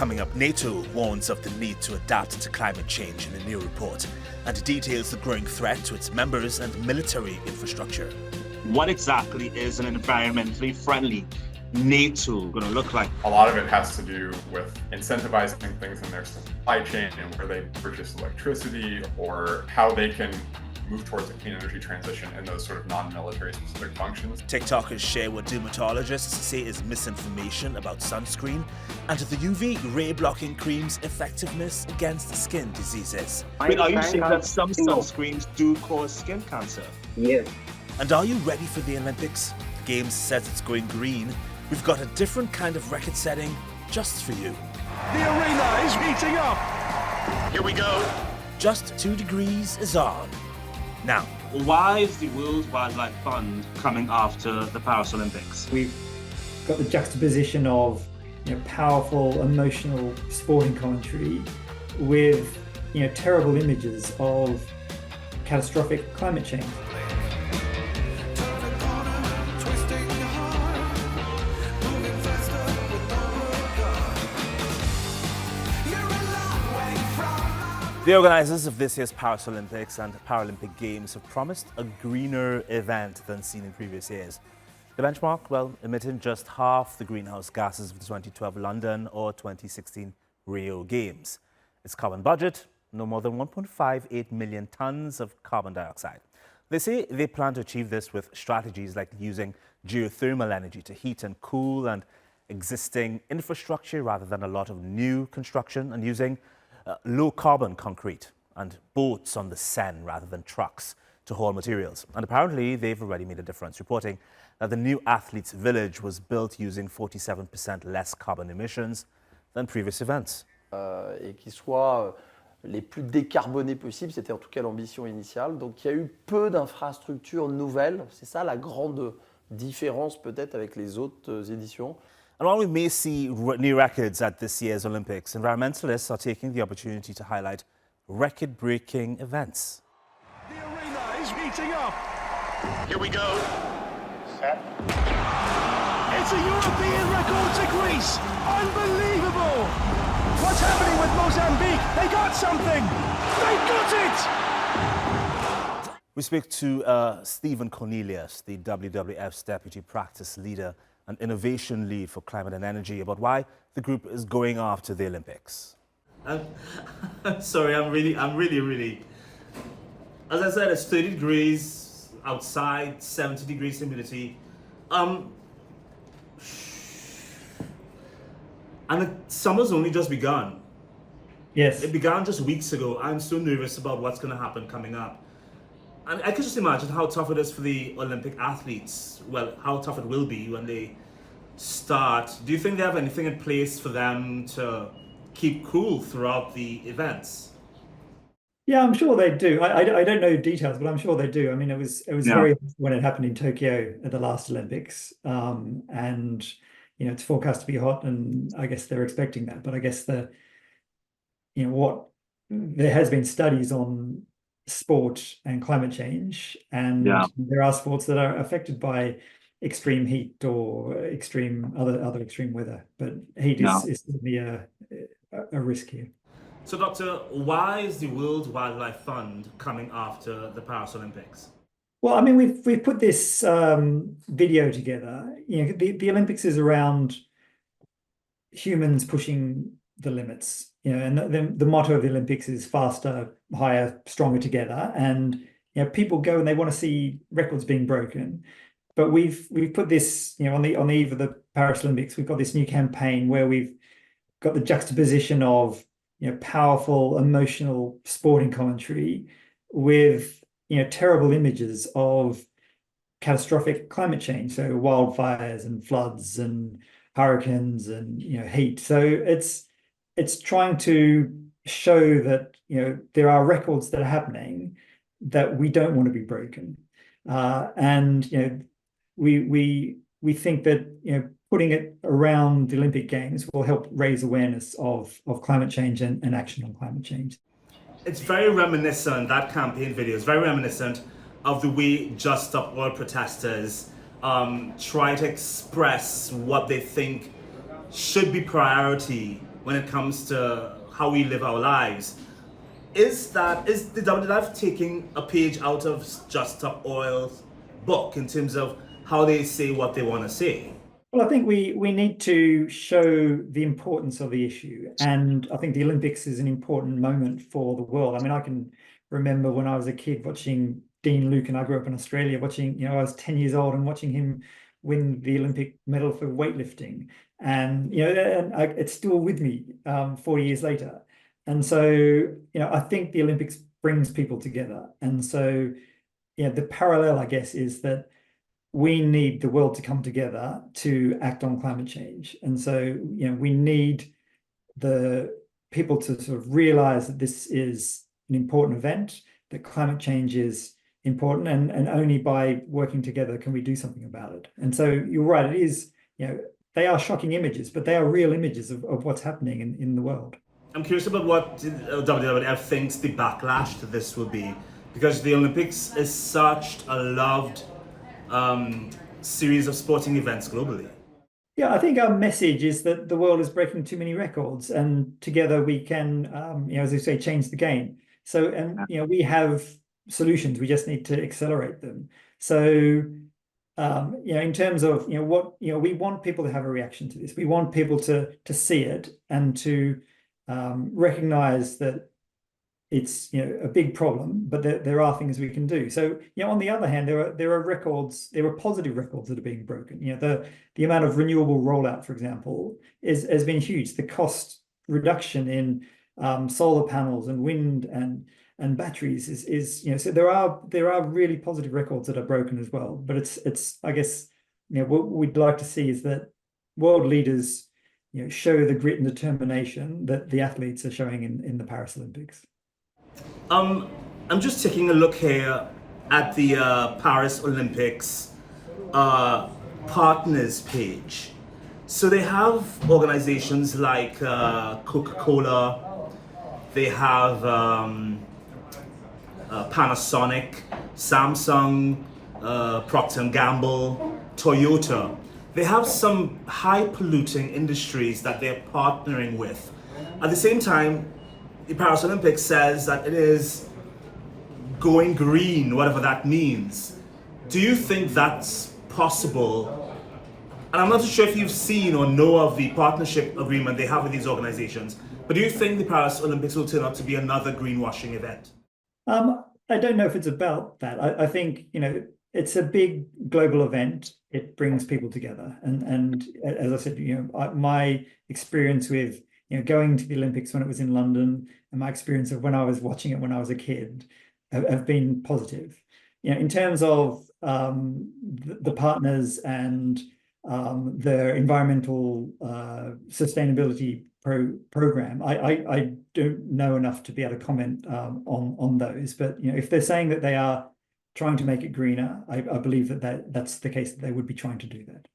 Coming up, NATO warns of the need to adapt to climate change in a new report and details the growing threat to its members and military infrastructure. What exactly is an environmentally friendly NATO going to look like? A lot of it has to do with incentivizing things in their supply chain and where they purchase electricity or how they can move towards a clean energy transition in those sort of non-military specific functions. TikTokers share what dermatologists say is misinformation about sunscreen and the UV ray blocking cream's effectiveness against skin diseases. Wait, are you saying that some sunscreens do cause skin cancer? Yes. And are you ready for the Olympics? The Games says it's going green. We've got a different kind of record setting just for you. The arena is heating up. Here we go. Just 2 degrees is on. Now, why is the World Wildlife Fund coming after the Paris Olympics? We've got the juxtaposition of powerful, emotional sporting commentary with terrible images of catastrophic climate change. the organisers of this year's Paris Olympics and Paralympic Games have promised a greener event than seen in previous years. The benchmark, well, emitted just half the greenhouse gases of the 2012 London or 2016 Rio Games. Its carbon budget, no more than 1.58 million tonnes of carbon dioxide. They say they plan to achieve this with strategies like using geothermal energy to heat and cool and existing infrastructure rather than a lot of new construction, and using low-carbon concrete and boats on the Seine rather than trucks to haul materials. And apparently they've already made a difference, reporting that the new athletes' village was built using 47% less carbon emissions than previous events. Et qu'ils soient les plus décarbonés possibles, c'était en tout cas l'ambition initiale. Donc il y a eu peu d'infrastructures nouvelles, c'est ça la grande différence peut-être avec les autres éditions. And while we may see new records at this year's Olympics, environmentalists are taking the opportunity to highlight record-breaking events. The arena is heating up. Here we go. Set. It's a European record to Greece. Unbelievable. What's happening with Mozambique? They got something. They got it. We speak to Stephen Cornelius, the WWF's deputy practice leader and innovation lead for climate and energy, about why the group is going after the Olympics. I'm sorry, I'm really, as I said, it's 30 degrees outside, 70 degrees humidity. And summer's only just begun. Yes. It began just weeks ago. I'm so nervous about what's going to happen coming up. And I can just imagine how tough it is for the Olympic athletes. Well, how tough it will be when they start. Do you think they have anything in place for them to keep cool throughout the events? Yeah, I'm sure they do. I don't know details, but I'm sure they do. I mean, it was very when it happened in Tokyo at the last Olympics, and it's forecast to be hot, and I guess they're expecting that. But I guess there has been studies on sport and climate change, and there are sports that are affected by extreme heat or other extreme weather, but heat is certainly a risk here. So, Doctor, why is the World Wildlife Fund coming after the Paris Olympics? Well, I mean, we've put this video together. The Olympics is around humans pushing the limits. And the motto of the Olympics is faster, higher, stronger together. And people go and they want to see records being broken. But we've put this, on the eve of the Paris Olympics, we've got this new campaign where we've got the juxtaposition of powerful, emotional sporting commentary with terrible images of catastrophic climate change, so wildfires and floods and hurricanes and heat. So it's trying to show that there are records that are happening that we don't want to be broken, and we think that putting it around the Olympic Games will help raise awareness of climate change and action on climate change. It's very reminiscent, that campaign video is very reminiscent of the way Just Stop Oil protesters try to express what they think should be priority when it comes to how we live our lives. Is the WWF taking a page out of Just Stop Oil's book in terms of how they say what they want to say? Well, I think we need to show the importance of the issue. And I think the Olympics is an important moment for the world. I mean, I can remember when I was a kid watching Dean Luke, and I grew up in Australia, watching, I was 10 years old and watching him win the Olympic medal for weightlifting. And, it's still with me 40 years later. And so, I think the Olympics brings people together. And so, the parallel, I guess, is that we need the world to come together to act on climate change. And so, we need the people to sort of realize that this is an important event, that climate change is important, and only by working together can we do something about it. And so you're right, it is, they are shocking images, but they are real images of what's happening in the world. I'm curious about what WWF thinks the backlash to this will be, because the Olympics is such a loved series of sporting events globally. Yeah, I think our message is that the world is breaking too many records, and together we can, as they say, change the game. So, and we have solutions. We just need to accelerate them. So, in terms of what we want people to have a reaction to this. We want people to see it and to recognize that it's a big problem, but there are things we can do. So on the other hand, there are positive records that are being broken. The amount of renewable rollout, for example, has been huge. The cost reduction in solar panels and wind and batteries is so there are really positive records that are broken as well. But it's I guess what we'd like to see is that world leaders show the grit and determination that the athletes are showing in the Paris Olympics. I'm just taking a look here at the Paris Olympics partners page. So they have organizations like Coca-Cola, they have Panasonic, Samsung, Procter & Gamble, Toyota. They have some high polluting industries that they're partnering with. At the same time, the Paris Olympics says that it is going green, whatever that means. Do you think that's possible? And I'm not too sure if you've seen or know of the partnership agreement they have with these organizations, but do you think the Paris Olympics will turn out to be another greenwashing event? I don't know if it's about that. I think, it's a big global event. It brings people together. And as I said, my experience with going to the Olympics when it was in London and my experience of when I was watching it when I was a kid have been positive. In terms of the partners and their environmental sustainability program, I don't know enough to be able to comment on those. But if they're saying that they are trying to make it greener, I believe that's the case, that they would be trying to do that.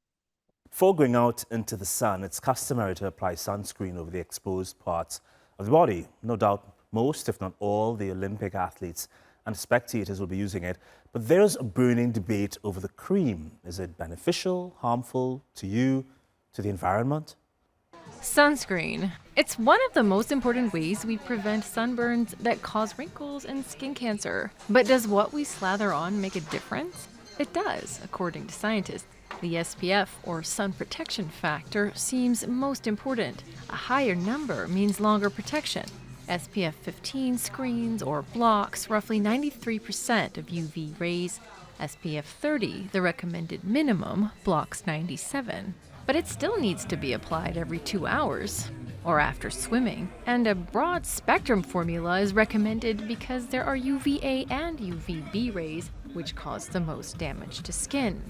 Before going out into the sun, it's customary to apply sunscreen over the exposed parts of the body. No doubt most, if not all, the Olympic athletes and spectators will be using it. But there's a burning debate over the cream. Is it beneficial, harmful to you, to the environment? Sunscreen. It's one of the most important ways we prevent sunburns that cause wrinkles and skin cancer. But does what we slather on make a difference? It does, according to scientists. The SPF, or sun protection factor, seems most important. A higher number means longer protection. SPF 15 screens or blocks roughly 93% of UV rays. SPF 30, the recommended minimum, blocks 97. But it still needs to be applied every 2 hours or after swimming. And a broad spectrum formula is recommended because there are UVA and UVB rays, which cause the most damage to skin.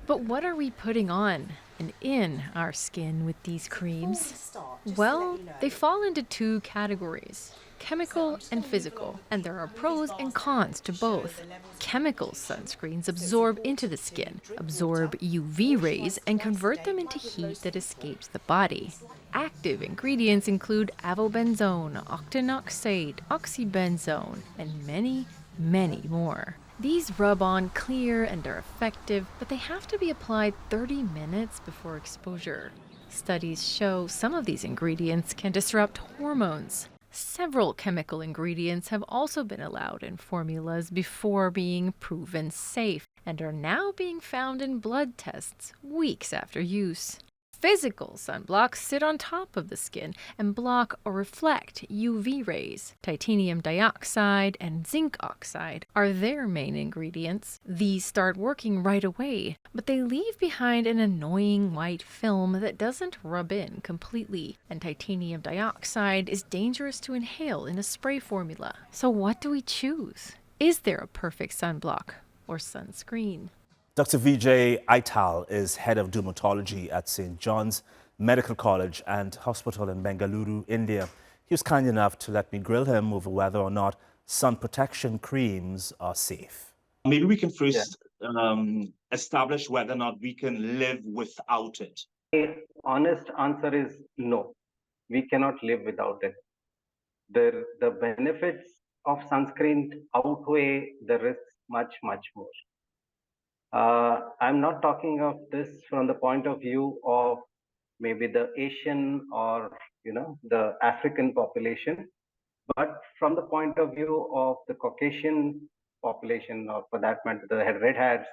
But what are we putting on and in our skin with these creams? Well, they fall into two categories: chemical and physical, and there are pros and cons to both. Chemical sunscreens absorb into the skin, absorb UV rays, and convert them into heat that escapes the body. Active ingredients include avobenzone, octinoxate, oxybenzone, and many, many more. These rub on clear and are effective, but they have to be applied 30 minutes before exposure. Studies show some of these ingredients can disrupt hormones. Several chemical ingredients have also been allowed in formulas before being proven safe and are now being found in blood tests weeks after use. Physical sunblocks sit on top of the skin and block or reflect UV rays. Titanium dioxide and zinc oxide are their main ingredients. These start working right away, but they leave behind an annoying white film that doesn't rub in completely. And titanium dioxide is dangerous to inhale in a spray formula. So what do we choose? Is there a perfect sunblock or sunscreen? Dr. Vijay Aithal is head of dermatology at St. John's Medical College and Hospital in Bengaluru, India. He was kind enough to let me grill him over whether or not sun protection creams are safe. Maybe we can first establish whether or not we can live without it. The honest answer is no. We cannot live without it. The benefits of sunscreen outweigh the risks much, much more. I'm not talking of this from the point of view of maybe the Asian or the African population, but from the point of view of the Caucasian population, or for that matter, the red hairs.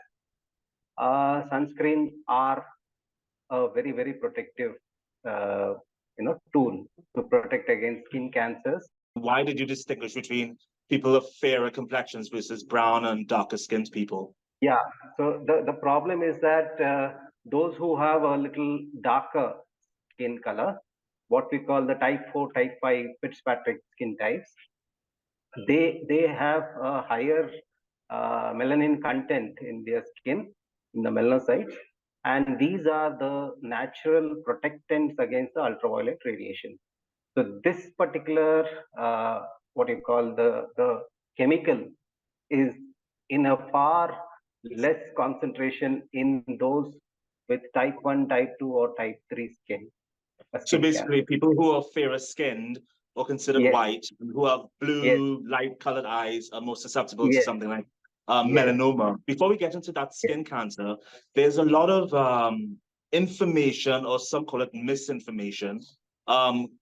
Sunscreen are a very, very protective tool to protect against skin cancers. Why did you distinguish between people of fairer complexions versus brown and darker skinned people? Yeah, so the problem is that those who have a little darker skin color, what we call the type 4, type 5 Fitzpatrick skin types, they have a higher melanin content in their skin, in the melanocytes, and these are the natural protectants against the ultraviolet radiation. So this particular, what you call the chemical, is in a far less concentration in those with type 1, type 2, or type 3 skin. So basically, people who are fairer skinned or considered white, and who have blue, light colored eyes are more susceptible to something like melanoma. Before we get into that skin cancer, there's a lot of information, or some call it misinformation,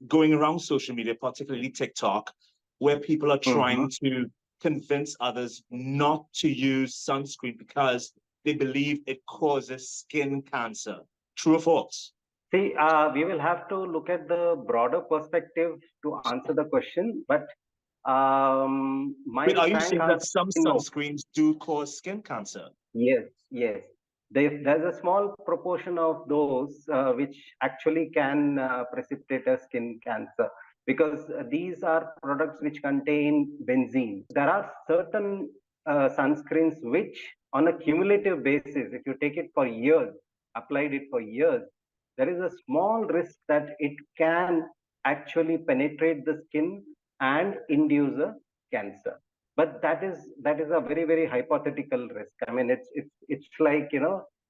going around social media, particularly TikTok, where people are trying to convince others not to use sunscreen because they believe it causes skin cancer. True or false? See, we will have to look at the broader perspective to answer the question, but are you saying that some sunscreens do cause skin cancer? Yes, yes. There's a small proportion of those which actually can precipitate a skin cancer, because these are products which contain benzene. There are certain sunscreens which, on a cumulative basis, if you take it for years, applied it for years, there is a small risk that it can actually penetrate the skin and induce a cancer. But that is a very, very hypothetical risk. I mean, it's like,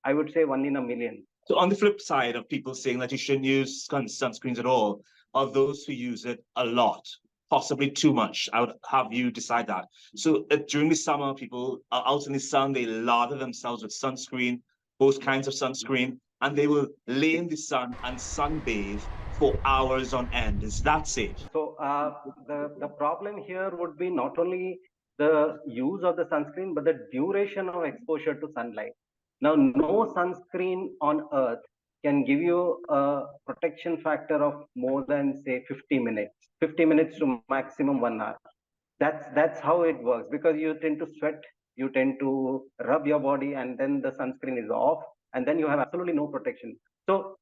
I would say 1 in a million. So on the flip side of people saying that you shouldn't use sunscreens at all, are those who use it a lot, possibly too much. I would have you decide that. So during the summer, people are out in the sun, they lather themselves with sunscreen, both kinds of sunscreen, and they will lay in the sun and sunbathe for hours on end. Is that safe? So the problem here would be not only the use of the sunscreen, but the duration of exposure to sunlight. Now, no sunscreen on earth can give you a protection factor of more than, say, 50 minutes to maximum 1 hour. That's how it works, because you tend to sweat, you tend to rub your body, and then the sunscreen is off, and then you have absolutely no protection. So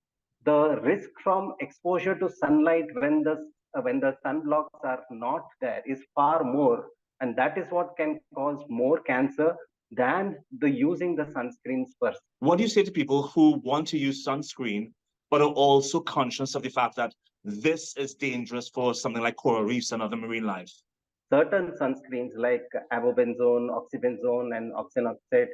the risk from exposure to sunlight when the sunblocks are not there is far more, and that is what can cause more cancer than the using the sunscreens first. What do you say to people who want to use sunscreen but are also conscious of the fact that this is dangerous for something like coral reefs and other marine life? Certain sunscreens like avobenzone, oxybenzone, and oxynoxide,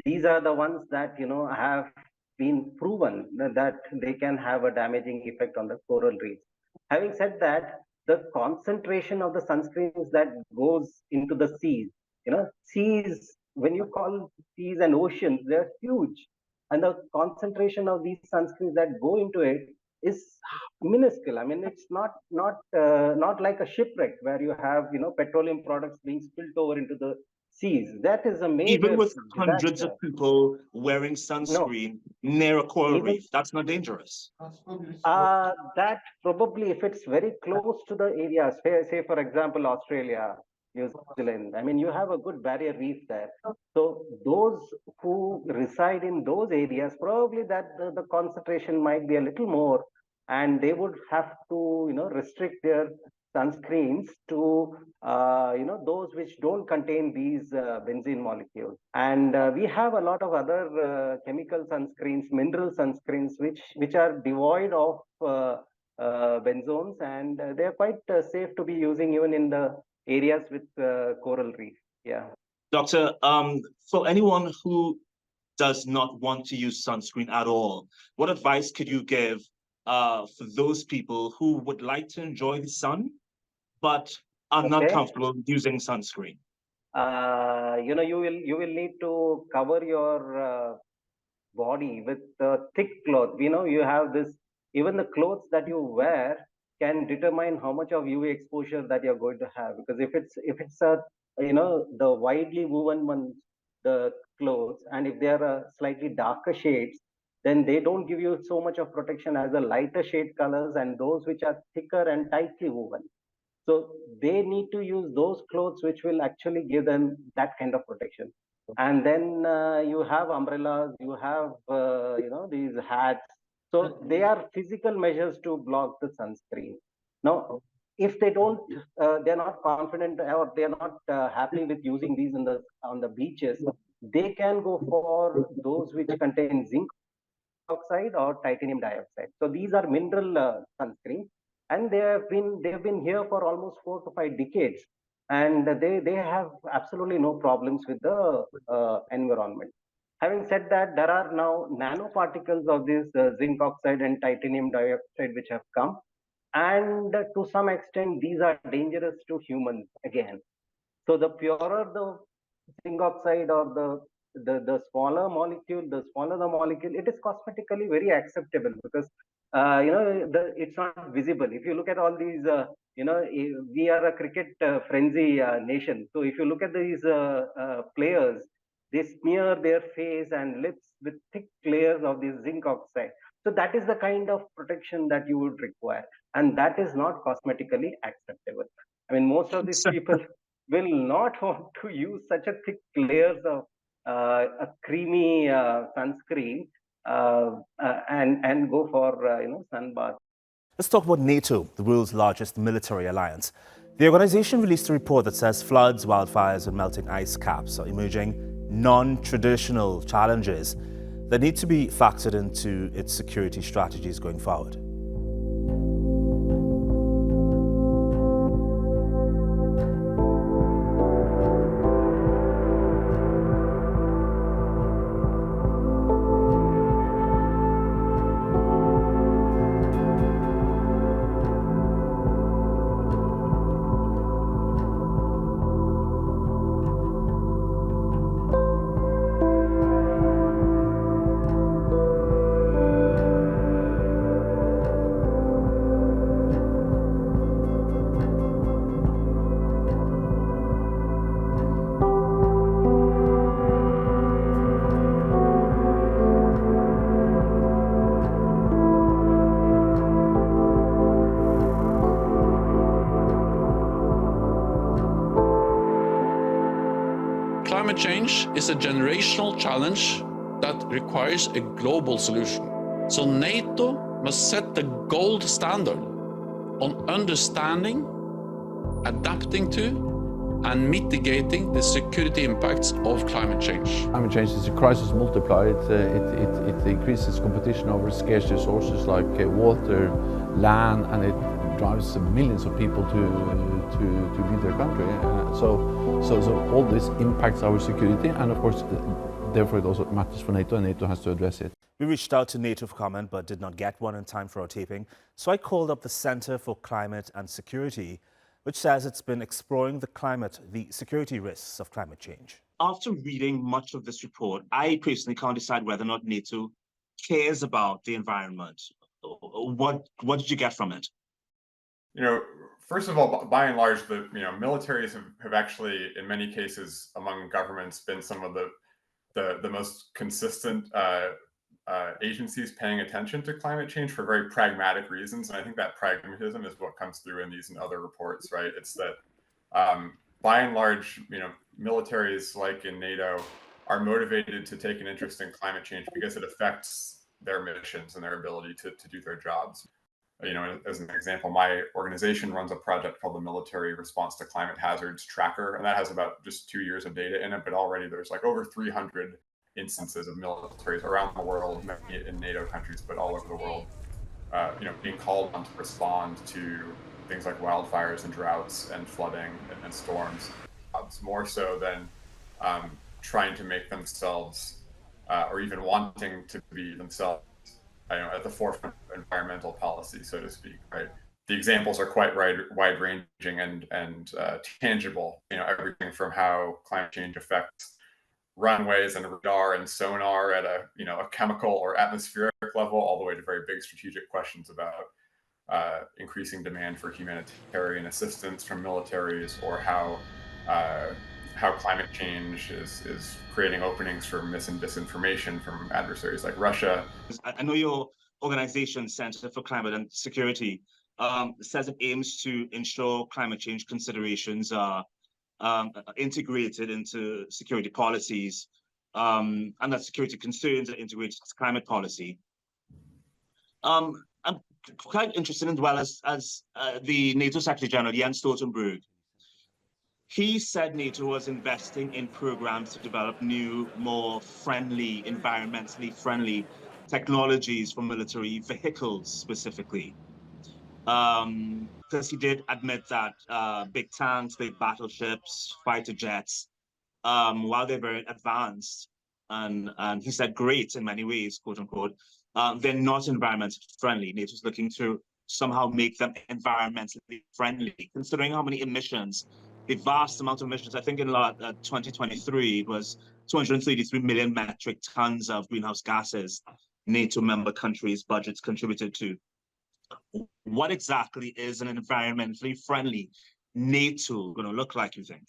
these are the ones that have been proven that they can have a damaging effect on the coral reefs. Having said that, the concentration of the sunscreens that goes into the seas, seas, when you call seas and oceans, they're huge. And the concentration of these sunscreens that go into it is minuscule. I mean, it's not like a shipwreck where you have petroleum products being spilled over into the seas. That is a Even major with hundreds disaster. of people wearing No, sunscreen near a coral even reef, that's not dangerous. that probably, if it's very close to the areas, say for example, Australia, New Zealand, I mean, you have a good barrier reef there. So those who reside in those areas, probably that the concentration might be a little more, and they would have to, restrict their sunscreens to, those which don't contain these benzene molecules. And we have a lot of other chemical sunscreens, mineral sunscreens, which are devoid of benzones, and they are quite safe to be using even in the areas with coral reef. Yeah. Doctor, for anyone who does not want to use sunscreen at all, what advice could you give for those people who would like to enjoy the sun, but are not comfortable using sunscreen? You will need to cover your body with thick cloth. You have this, even the clothes that you wear can determine how much of UV exposure that you're going to have. Because if it's a, the widely woven ones, the clothes, and if they are slightly darker shades, then they don't give you so much of protection as the lighter shade colors and those which are thicker and tightly woven. So they need to use those clothes which will actually give them that kind of protection. And then you have umbrellas, you have these hats. So they are physical measures to block the sunscreen. Now, if they don't, they're not confident or they're not happy with using these on the beaches, they can go for those which contain zinc oxide or titanium dioxide. So these are mineral sunscreen, and they've been here for almost 4 to 5 decades, and they have absolutely no problems with the environment. Having said that, there are now nanoparticles of this zinc oxide and titanium dioxide which have come, and to some extent these are dangerous to humans again. So the purer the zinc oxide or the smaller molecule, the smaller the molecule, it is cosmetically very acceptable because it's not visible. If you look at all these, we are a cricket frenzy nation. So if you look at these players, they smear their face and lips with thick layers of this zinc oxide. So that is the kind of protection that you would require, and that is not cosmetically acceptable. I mean, most of these people will not want to use such a thick layers of a creamy sunscreen and go for sunbath. Let's talk about NATO, the world's largest military alliance. The organization released a report that says floods, wildfires, and melting ice caps are emerging non-traditional challenges that need to be factored into its security strategies going forward. Climate change is a generational challenge that requires a global solution. So NATO must set the gold standard on understanding, adapting to, and mitigating the security impacts of climate change. Climate change is a crisis multiplier. It increases competition over scarce resources like water, land, and it drives millions of people to leave their country. So all this impacts our security, and of course, therefore it also matters for NATO, and NATO has to address it. We reached out to NATO for comment, but did not get one in time for our taping. So I called up the Center for Climate and Security, which says it's been exploring the security risks of climate change. After reading much of this report, I personally can't decide whether or not NATO cares about the environment what did you get from it? First of all, by and large, the militaries have actually, in many cases, among governments, been some of the most consistent agencies paying attention to climate change for very pragmatic reasons, and I think that pragmatism is what comes through in these and other reports, right? It's that by and large, militaries like in NATO are motivated to take an interest in climate change because it affects their missions and their ability to do their jobs. As an example, my organization runs a project called the Military Response to Climate Hazards Tracker, and that has about just 2 years of data in it, but already there's like over 300 instances of militaries around the world, many in NATO countries, but all over the world, being called on to respond to things like wildfires and droughts and flooding and storms, more so than trying to make themselves or even wanting to be themselves at the forefront of environmental policy, so to speak, right? The examples are quite wide-ranging and tangible. Everything from how climate change affects runways and radar and sonar at a chemical or atmospheric level, all the way to very big strategic questions about increasing demand for humanitarian assistance from militaries, or how climate change is creating openings for mis and disinformation from adversaries like Russia. I know your organization, Center for Climate and Security, says it aims to ensure climate change considerations are integrated into security policies, and that security concerns are integrated into climate policy. I'm quite interested as well as the NATO Secretary General, Jens Stoltenberg. He said NATO was investing in programs to develop new, more friendly, environmentally friendly technologies for military vehicles specifically. Because he did admit that big tanks, big battleships, fighter jets, while they're very advanced, and he said great in many ways, quote unquote, they're not environmentally friendly. NATO's looking to somehow make them environmentally friendly, considering how many emissions, the vast amount of emissions. I think in 2023, it was 233 million metric tons of greenhouse gases NATO member countries' budgets contributed to. What exactly is an environmentally friendly NATO going to look like, you think?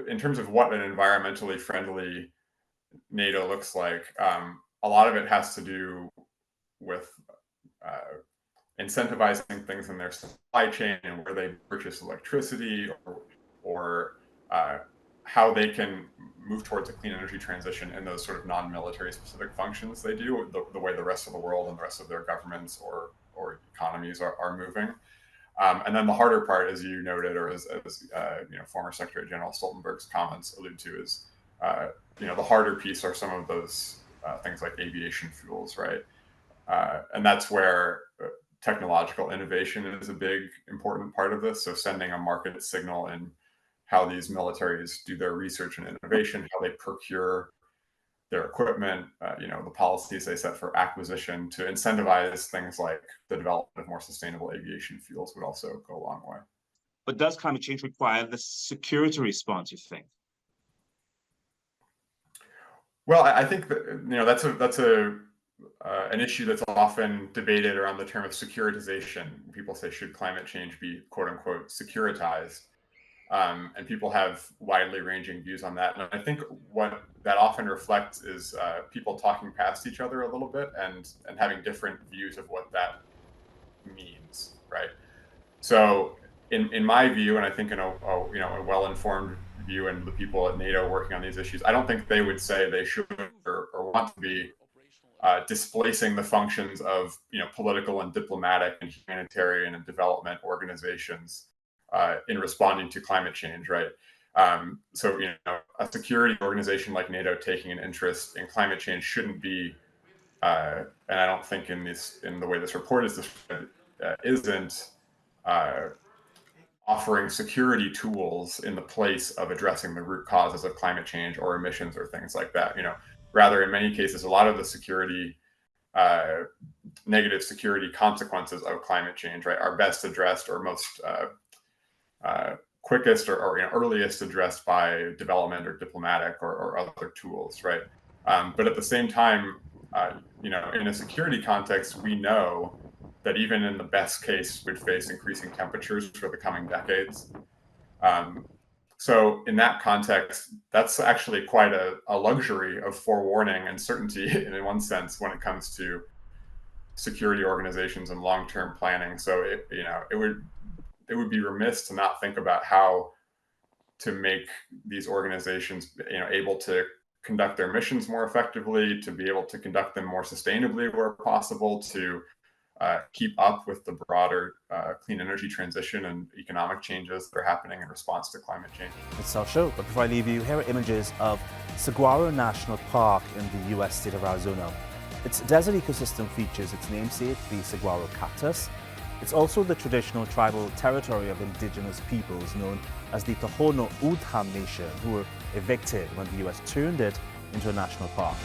In terms of what an environmentally friendly NATO looks like, a lot of it has to do with incentivizing things in their supply chain and where they purchase electricity, or how they can move towards a clean energy transition in those sort of non-military specific functions they do, the way the rest of the world and the rest of their governments or economies are moving. And then the harder part, as you noted, or as former Secretary General Stoltenberg's comments allude to, is the harder piece are some of those things like aviation fuels, right? And that's where technological innovation is a big important part of this. So sending a market signal in how these militaries do their research and innovation, how they procure their equipment, the policies they set for acquisition to incentivize things like the development of more sustainable aviation fuels would also go a long way. But does climate change require the security response, you think? Well, I think that that's an issue that's often debated around the term of securitization. People say, should climate change be quote unquote securitized? And people have widely ranging views on that. And I think what that often reflects is people talking past each other a little bit and having different views of what that means, right? So in my view, and I think in a well-informed view, and the people at NATO working on these issues, I don't think they would say they should or want to be displacing the functions of political and diplomatic and humanitarian and development organizations in responding to climate change, right? So a security organization like NATO taking an interest in climate change shouldn't be, and I don't think in the way this report is described, isn't offering security tools in the place of addressing the root causes of climate change or emissions or things like that. Rather, in many cases, a lot of the security negative security consequences of climate change, right, are best addressed or most quickest or earliest addressed by development or diplomatic or other tools, right? But at the same time, in a security context, we know that even in the best case would face increasing temperatures for the coming decades. So in that context, that's actually quite a luxury of forewarning and certainty in one sense when it comes to security organizations and long-term planning. So it would be remiss to not think about how to make these organizations able to conduct their missions more effectively, to be able to conduct them more sustainably where possible, to keep up with the broader clean energy transition and economic changes that are happening in response to climate change. It's our show, but before I leave you, here are images of Saguaro National Park in the US state of Arizona. Its desert ecosystem features its namesake, the saguaro cactus. It's also the traditional tribal territory of indigenous peoples known as the Tohono O'odham Nation, who were evicted when the US turned it into a national park.